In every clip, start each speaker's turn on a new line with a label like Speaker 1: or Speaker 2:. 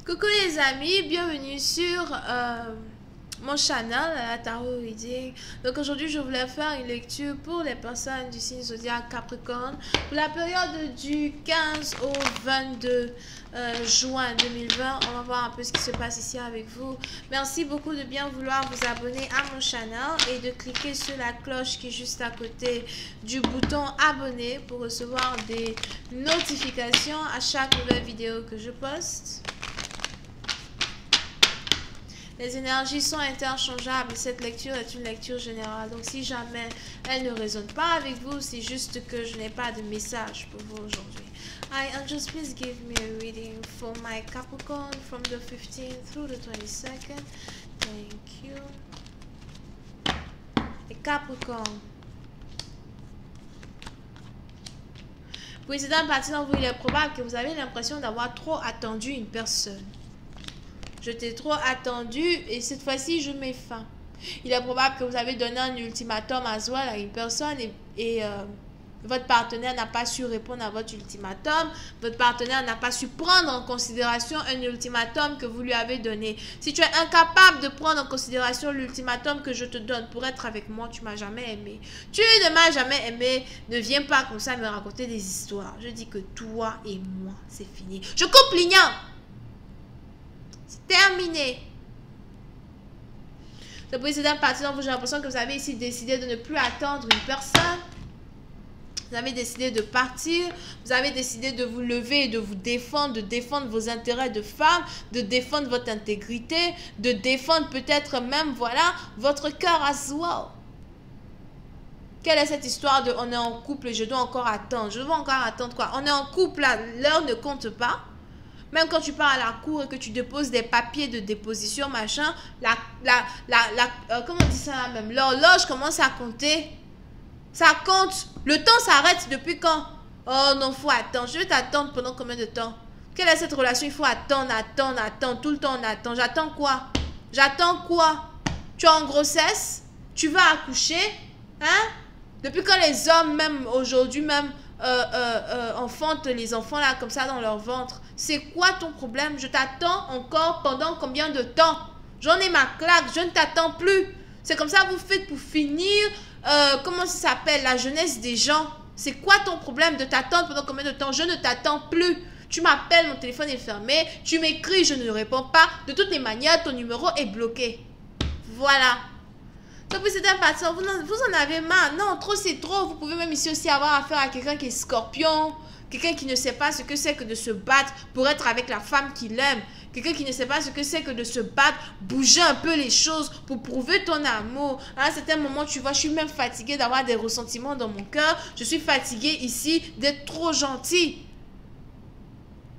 Speaker 1: Coucou les amis, bienvenue sur mon channel Tarot Reading. Donc aujourd'hui je voulais faire une lecture pour les personnes du signe zodiaque Capricorne pour la période du 15 au 22 juin 2020. On va voir un peu ce qui se passe ici avec vous. Merci beaucoup de bien vouloir vous abonner à mon channel et de cliquer sur la cloche qui est juste à côté du bouton abonner pour recevoir des notifications à chaque nouvelle vidéo que je poste. Les énergies sont interchangeables. Cette lecture est une lecture générale. Donc, si jamais elle ne résonne pas avec vous, c'est juste que je n'ai pas de message pour vous aujourd'hui. Hi, angels, please give me a reading for my Capricorn from the 15th through the 22nd. Thank you. Et Capricorne. Précédent partie dans vous, il est probable que vous avez l'impression d'avoir trop attendu une personne. Je t'ai trop attendu et cette fois-ci, je mets fin. Il est probable que vous avez donné un ultimatum as well à une personne et votre partenaire n'a pas su répondre à votre ultimatum. Votre partenaire n'a pas su prendre en considération un ultimatum que vous lui avez donné. Si tu es incapable de prendre en considération l'ultimatum que je te donne pour être avec moi, tu m'as jamais aimé. Tu ne m'as jamais aimé. Ne viens pas comme ça me raconter des histoires. Je dis que toi et moi, c'est fini. Je coupe l'ignant. Terminé. Le précédent partie, donc j'ai l'impression que vous avez ici décidé de ne plus attendre une personne. Vous avez décidé de partir. Vous avez décidé de vous lever et de vous défendre, de défendre vos intérêts de femme, de défendre votre intégrité, de défendre peut-être même, voilà, votre cœur as well. Quelle est cette histoire de on est en couple et je dois encore attendre? Je dois encore attendre quoi? On est en couple là, l'heure ne compte pas. Même quand tu pars à la cour et que tu déposes des papiers de déposition, machin, comment on dit ça là même? L'horloge commence à compter. Ça compte. Le temps s'arrête depuis quand? Oh non, faut attendre. Je vais t'attendre pendant combien de temps? Quelle est cette relation? Il faut attendre, attendre, attendre. Tout le temps on attend. J'attends quoi? J'attends quoi? Tu es en grossesse? Tu vas accoucher? Hein? Depuis quand les hommes, même aujourd'hui, même enfantent les enfants là comme ça dans leur ventre? C'est quoi ton problème? Je t'attends encore pendant combien de temps? J'en ai ma claque, je ne t'attends plus. C'est comme ça vous faites pour finir, comment ça s'appelle, la jeunesse des gens. C'est quoi ton problème de t'attendre pendant combien de temps? Je ne t'attends plus. Tu m'appelles, mon téléphone est fermé. Tu m'écris, je ne réponds pas. De toutes les manières, ton numéro est bloqué. Voilà. Donc, c'est un patient, vous en avez marre. Non, trop c'est trop. Vous pouvez même ici aussi avoir affaire à quelqu'un qui est scorpion. Quelqu'un qui ne sait pas ce que c'est que de se battre pour être avec la femme qu'il aime. Quelqu'un qui ne sait pas ce que c'est que de se battre, bouger un peu les choses pour prouver ton amour. À un certain moment, tu vois, je suis même fatiguée d'avoir des ressentiments dans mon cœur. Je suis fatiguée ici d'être trop gentille.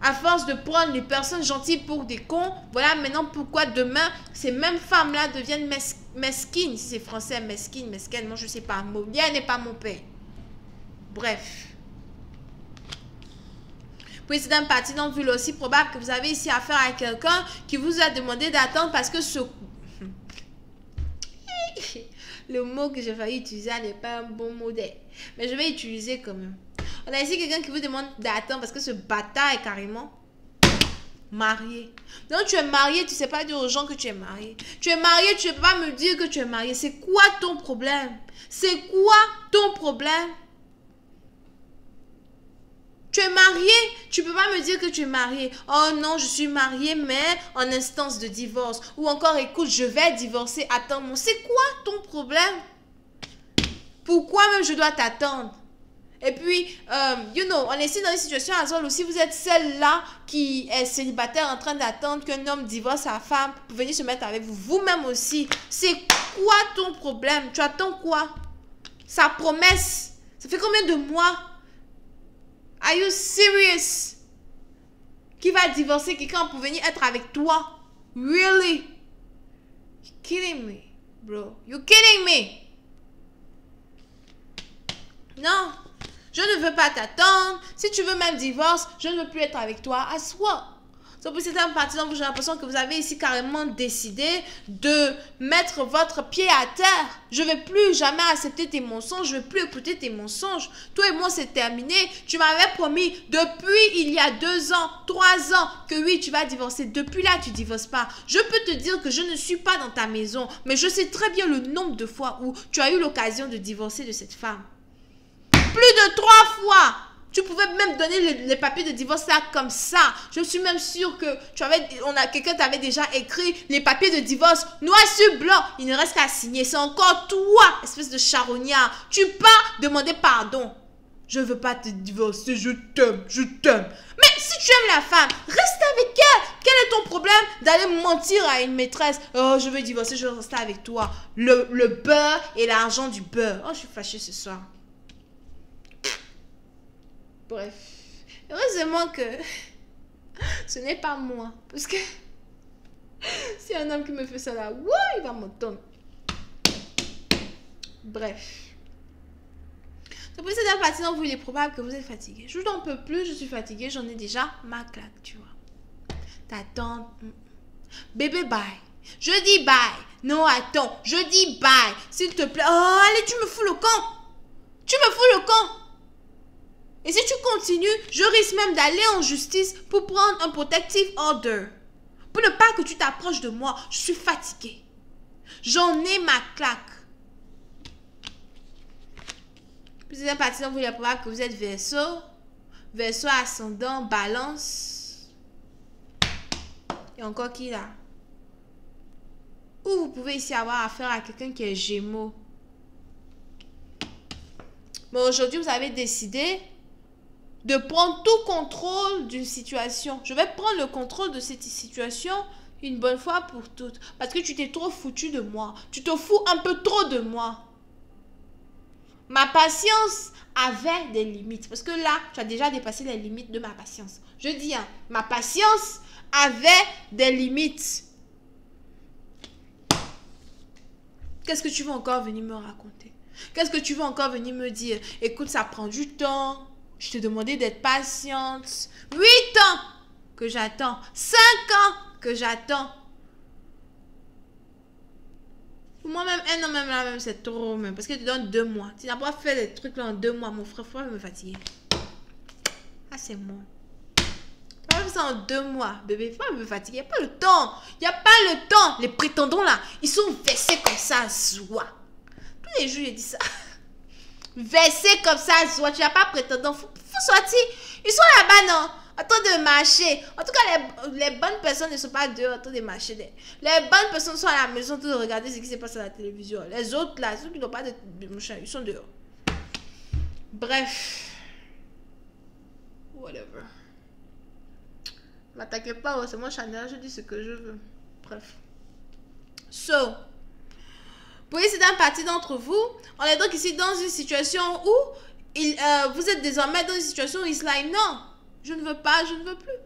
Speaker 1: À force de prendre les personnes gentilles pour des cons, voilà maintenant pourquoi demain, ces mêmes femmes-là deviennent mesquines. Si c'est français, mesquine, mesquine, moi je ne sais pas. Molière n'est pas mon père. Bref. Précédent partie, donc vu aussi probable que vous avez ici affaire à quelqu'un qui vous a demandé d'attendre parce que ce... Le mot que j'ai failli utiliser n'est pas un bon modèle. Mais je vais utiliser quand même. On a ici quelqu'un qui vous demande d'attendre parce que ce bâtard est carrément marié. Donc tu es marié, tu ne sais pas dire aux gens que tu es marié. Tu es marié, tu ne peux pas me dire que tu es marié. C'est quoi ton problème? C'est quoi ton problème? Tu es marié, tu peux pas me dire que tu es marié. Oh non, je suis mariée, mais en instance de divorce. Ou encore, écoute, je vais divorcer. Attends-moi. C'est quoi ton problème? Pourquoi même je dois t'attendre? Et puis, on est ici dans une situation à zone où si vous êtes celle-là qui est célibataire en train d'attendre qu'un homme divorce sa femme pour venir se mettre avec vous, vous-même aussi. C'est quoi ton problème? Tu attends quoi? Sa promesse. Ça fait combien de mois? Are you serious? Qui va divorcer quelqu'un pour venir être avec toi? Really? You kidding me, bro? You kidding me? Non, je ne veux pas t'attendre. Si tu veux même divorce, je ne veux plus être avec toi. Assois. C'est pour cette partie dont j'ai l'impression que vous avez ici carrément décidé de mettre votre pied à terre. Je ne vais plus jamais accepter tes mensonges. Je ne vais plus écouter tes mensonges. Toi et moi, c'est terminé. Tu m'avais promis depuis il y a 2 ans, 3 ans que oui, tu vas divorcer. Depuis là, tu ne divorces pas. Je peux te dire que je ne suis pas dans ta maison. Mais je sais très bien le nombre de fois où tu as eu l'occasion de divorcer de cette femme. Plus de 3 fois. Tu pouvais même donner les papiers de divorce là comme ça. Je suis même sûre que quelqu'un t'avait déjà écrit les papiers de divorce noir sur blanc. Il ne reste qu'à signer. C'est encore toi, espèce de charognard. Tu pars demander pardon. Je ne veux pas te divorcer, je t'aime, je t'aime. Mais si tu aimes la femme, reste avec elle. Quel est ton problème d'aller mentir à une maîtresse? Oh, je veux divorcer, je veux rester avec toi. Le beurre et l'argent du beurre. Oh, je suis fâchée ce soir. Bref, heureusement que ce n'est pas moi. Parce que si un homme qui me fait ça là, wow, il va m'entendre. Bref. C'est pour cette partie dont vous, il est probable que vous êtes fatigué. Je n'en peux plus, je suis fatiguée, j'en ai déjà ma claque, tu vois. T'attends. Bébé, bye. Je dis bye. Non, attends. Je dis bye. S'il te plaît. Oh, allez, tu me fous le camp. Tu me fous le camp. Et si tu continues, je risque même d'aller en justice pour prendre un protective order. Pour ne pas que tu t'approches de moi. Je suis fatiguée. J'en ai ma claque. Puis c'est un parti dont vous voulez probable que vous êtes Verseau. Verseau ascendant, balance. Et encore qui là? Ou vous pouvez ici avoir affaire à quelqu'un qui est Gémeaux. Mais aujourd'hui, vous avez décidé de prendre tout contrôle d'une situation. Je vais prendre le contrôle de cette situation une bonne fois pour toutes. Parce que tu t'es trop foutu de moi. Tu te fous un peu trop de moi. Ma patience avait des limites. Parce que là, tu as déjà dépassé les limites de ma patience. Je dis, hein, ma patience avait des limites. Qu'est-ce que tu veux encore venir me raconter? Qu'est-ce que tu veux encore venir me dire? Écoute, ça prend du temps. Je t'ai demandé d'être patiente. 8 ans que j'attends. 5 ans que j'attends. Moi-même, 1 an, même là, même c'est trop même. Parce que tu donnes 2 mois. Tu n'as pas fait les trucs là en 2 mois. Mon frère, faut me fatiguer. Ah, c'est moi. Tu as fait ça en 2 mois, bébé. Faut me fatiguer. Il n'y a pas le temps. Il n'y a pas le temps. Les prétendants là, ils sont versés comme ça à joie. Tous les jours, je dis ça. Versés comme ça à joie. Tu n'as pas prétendant. Faut sortir. Ils sont là-bas, non? En train de marcher. En tout cas, les bonnes personnes ne sont pas dehors en train de marcher. Les bonnes personnes sont à la maison en train de regarder ce qui se passe à la télévision. Les autres, là, ceux qui n'ont pas de machin, ils sont dehors. Bref. Whatever. M'attaquez pas, c'est moi Chanel, je dis ce que je veux. Bref. So, pour certaines parties d'entre vous, on est donc ici dans une situation où vous êtes désormais dans une situation où il se dit non, je ne veux pas, je ne veux plus.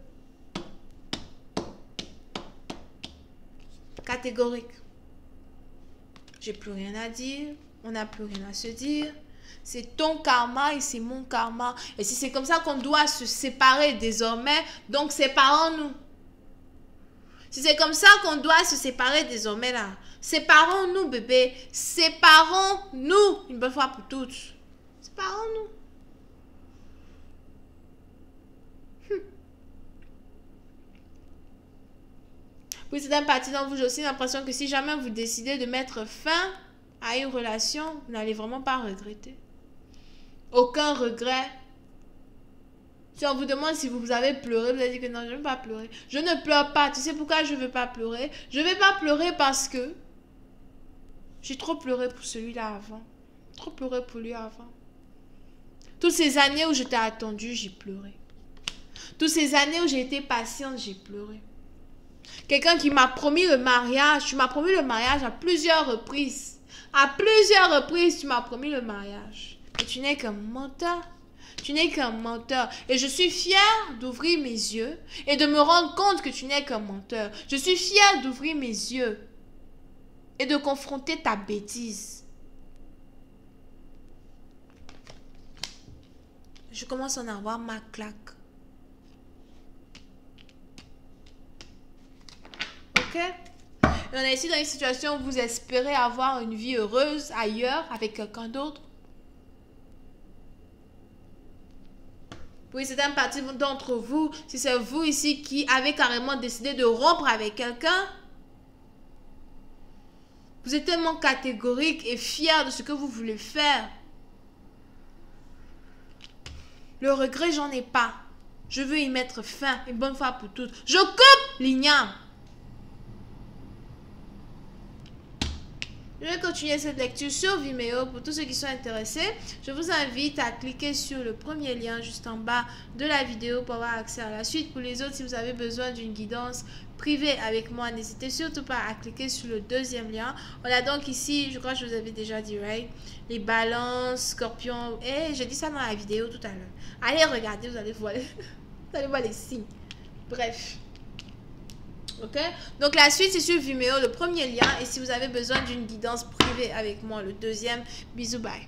Speaker 1: Catégorique. J'ai plus rien à dire, on n'a plus rien à se dire. C'est ton karma et c'est mon karma. Et si c'est comme ça qu'on doit se séparer désormais, donc séparons-nous. Si c'est comme ça qu'on doit se séparer désormais là, séparons-nous bébé. Séparons-nous une bonne fois pour toutes. Séparons-nous. Puis c'est une partie dont vous, j'ai aussi l'impression que si jamais vous décidez de mettre fin à une relation, vous n'allez vraiment pas regretter. Aucun regret. Si on vous demande si vous avez pleuré, vous allez dire que non, je ne veux pas pleurer. Je ne pleure pas. Tu sais pourquoi je ne veux pas pleurer? Je ne vais pas pleurer parce que j'ai trop pleuré pour celui-là avant. Trop pleuré pour lui avant. Toutes ces années où je t'ai attendu, j'ai pleuré. Toutes ces années où j'ai été patiente, j'ai pleuré. Quelqu'un qui m'a promis le mariage, tu m'as promis le mariage à plusieurs reprises. À plusieurs reprises, tu m'as promis le mariage. Et tu n'es qu'un menteur. Tu n'es qu'un menteur. Et je suis fière d'ouvrir mes yeux et de me rendre compte que tu n'es qu'un menteur. Je suis fière d'ouvrir mes yeux et de confronter ta bêtise. Je commence à en avoir ma claque. Ok? Et on est ici dans une situation où vous espérez avoir une vie heureuse ailleurs avec quelqu'un d'autre. Oui, c'est une partie d'entre vous. Si c'est vous ici qui avez carrément décidé de rompre avec quelqu'un, vous êtes tellement catégorique et fier de ce que vous voulez faire. Le regret, j'en ai pas. Je veux y mettre fin, une bonne fois pour toutes. Je coupe l'igname. Je vais continuer cette lecture sur Vimeo. Pour tous ceux qui sont intéressés, je vous invite à cliquer sur le premier lien juste en bas de la vidéo pour avoir accès à la suite. Pour les autres, si vous avez besoin d'une guidance privée avec moi, n'hésitez surtout pas à cliquer sur le deuxième lien. On a donc ici, je crois que je vous avais déjà dit, right? Les balances, scorpions. Et j'ai dit ça dans la vidéo tout à l'heure. Allez regarder, vous allez voir, vous allez voir les signes. Bref. Ok, donc la suite c'est sur Vimeo, le premier lien, et si vous avez besoin d'une guidance privée avec moi, le deuxième. Bisous, bye.